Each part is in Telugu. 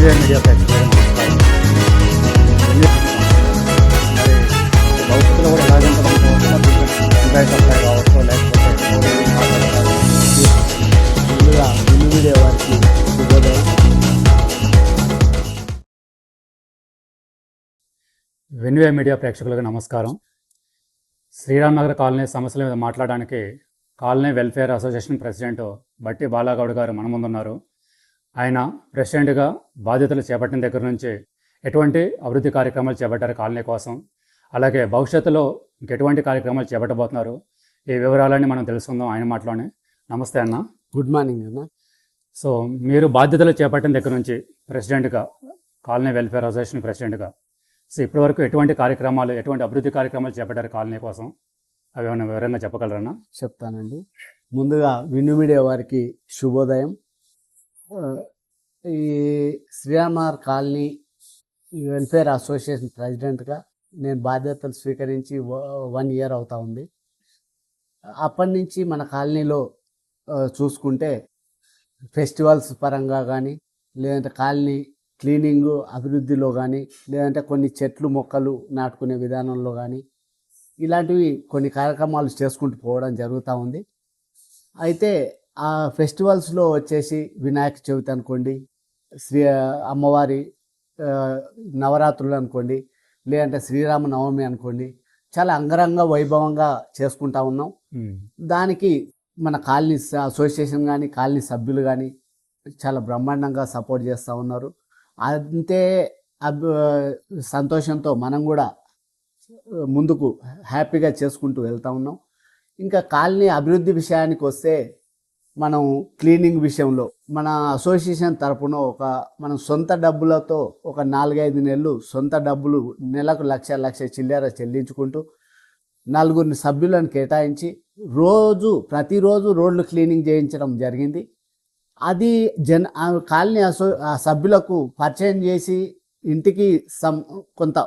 వెన్యూవేర్ మీడియా ప్రేక్షకులకు నమస్కారం. మరి భవిష్యత్తులో కూడా ఇలాగే ఉంటాయి సప్లై కావచ్చు, లేకపోతే ముందుగా వెన్యూ మీడియా వారికి శుభోదయం. వెన్యూవేర్ మీడియా ప్రేక్షకులకు నమస్కారం. శ్రీరామ్ నగర్ కాలనీ సమస్యల మీద మాట్లాడడానికి కాలనీ వెల్ఫేర్ అసోసియేషన్ ప్రెసిడెంట్ బట్టి బాలాగౌడ్ గారు మన ముందున్నారు. ఆయన ప్రెసిడెంట్గా బాధ్యతలు చేపట్టిన దగ్గర నుంచి ఎటువంటి అభివృద్ధి కార్యక్రమాలు చేపట్టారు కాలనీ కోసం, అలాగే భవిష్యత్తులో ఇంకెటువంటి కార్యక్రమాలు చేపట్టబోతున్నారు, ఈ వివరాలన్నీ మనం తెలుసుకుందాం ఆయన మాటలోనే. నమస్తే అన్న. గుడ్ మార్నింగ్ అన్న. సో మీరు బాధ్యతలు చేపట్టిన దగ్గర నుంచి ప్రెసిడెంట్గా, కాలనీ వెల్ఫేర్ అసోసియేషన్ ప్రెసిడెంట్గా, సో ఇప్పటివరకు ఎటువంటి కార్యక్రమాలు, ఎటువంటి అభివృద్ధి కార్యక్రమాలు చేపట్టారు కాలనీ కోసం, అవి ఏమైనా వివరంగా చెప్పగలరన్నా? చెప్తానండి. ముందుగా వెన్యూ మీడియా వారికి శుభోదయం. ఈ శ్రీరామనగర్ కాలనీ వెల్ఫేర్ అసోసియేషన్ ప్రెసిడెంట్గా నేను బాధ్యతలు స్వీకరించి 1 year అవుతా ఉంది. అప్పటి నుంచి మన కాలనీలో చూసుకుంటే ఫెస్టివల్స్ పరంగా కానీ, లేదంటే కాలనీ క్లీనింగు అభివృద్ధిలో కానీ, లేదంటే కొన్ని చెట్లు మొక్కలు నాటుకునే విధానంలో కానీ, ఇలాంటివి కొన్ని కార్యక్రమాలు చేసుకుంటూ పోవడం జరుగుతూ ఉంది. అయితే ఆ ఫెస్టివల్స్లో వచ్చేసి వినాయక చవితి అనుకోండి, అమ్మవారి నవరాత్రులు అనుకోండి, లేదంటే శ్రీరామనవమి అనుకోండి, చాలా అంగరంగ వైభవంగా చేసుకుంటా ఉన్నాం. దానికి మన కాలనీ అసోసియేషన్ కానీ, కాలనీ సభ్యులు కానీ చాలా బ్రహ్మాండంగా సపోర్ట్ చేస్తూ ఉన్నారు. అంతే సంతోషంతో మనం కూడా ముందుకు హ్యాపీగా చేసుకుంటూ వెళ్తూ ఉన్నాం. ఇంకా కాలనీ అభివృద్ధి విషయానికి వస్తే, మనం క్లీనింగ్ విషయంలో మన అసోసియేషన్ తరపున మనం సొంత డబ్బులతో ఒక 4-5 నెలలు సొంత డబ్బులు నెలకు 1,00,000 చిల్లర చెల్లించుకుంటూ 4 సభ్యులను కేటాయించి ప్రతిరోజు రోడ్లు క్లీనింగ్ చేయించడం జరిగింది. అది కాలనీ సభ్యులకు పరిచయం చేసి ఇంటికి కొంత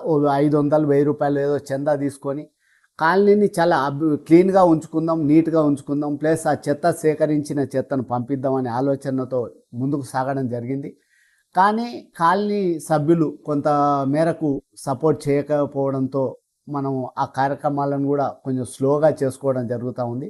500-1000 రూపాయలు ఏదో చందా తీసుకొని కాలనీని చాలా క్లీన్గా ఉంచుకుందాం, నీట్గా ఉంచుకుందాం, ప్లస్ ఆ చెత్త సేకరించిన చెత్తను పంపిద్దామనే ఆలోచనతో ముందుకు సాగడం జరిగింది. కానీ కాలనీ సభ్యులు కొంత మేరకు సపోర్ట్ చేయకపోవడంతో మనం ఆ కార్యక్రమాలను కూడా కొంచెం స్లోగా చేసుకోవడం జరుగుతూ ఉంది.